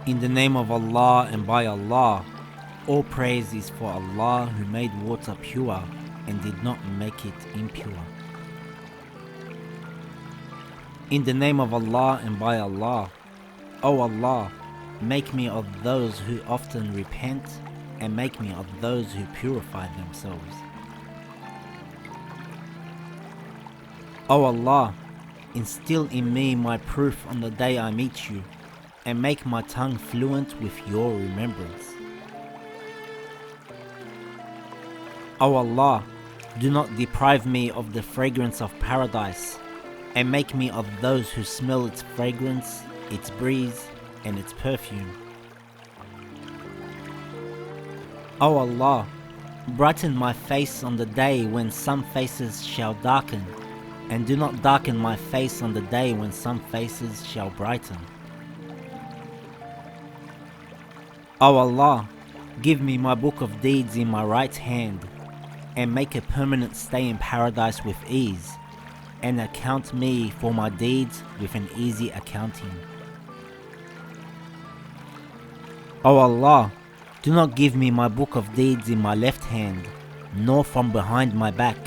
In the name of Allah and by Allah, all praise is for Allah who made water pure and did not make it impure. In the name of Allah and by Allah, O Allah, make me of those who often repent and make me of those who purify themselves. O Allah, instill in me my proof on the day I meet you, and make my tongue fluent with your remembrance. O Allah, do not deprive me of the fragrance of paradise, and make me of those who smell its fragrance, its breeze, and its perfume. O Allah, brighten my face on the day when some faces shall darken, and do not darken my face on the day when some faces shall brighten. O Allah, give me my book of deeds in my right hand, and make a permanent stay in paradise with ease, and account me for my deeds with an easy accounting. O Allah, do not give me my book of deeds in my left hand, nor from behind my back,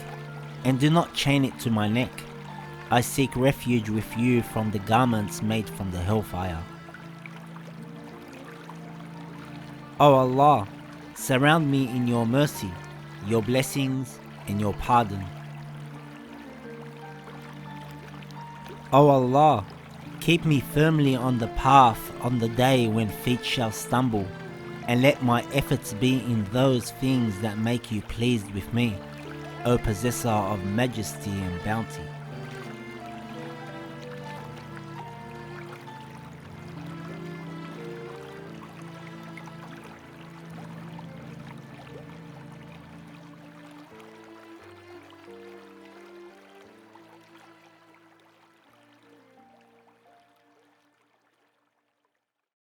and do not chain it to my neck. I seek refuge with you from the garments made from the hellfire. O Allah, surround me in your mercy, your blessings, and your pardon. O Allah, keep me firmly on the path on the day when feet shall stumble, and let my efforts be in those things that make you pleased with me, O possessor of majesty and bounty.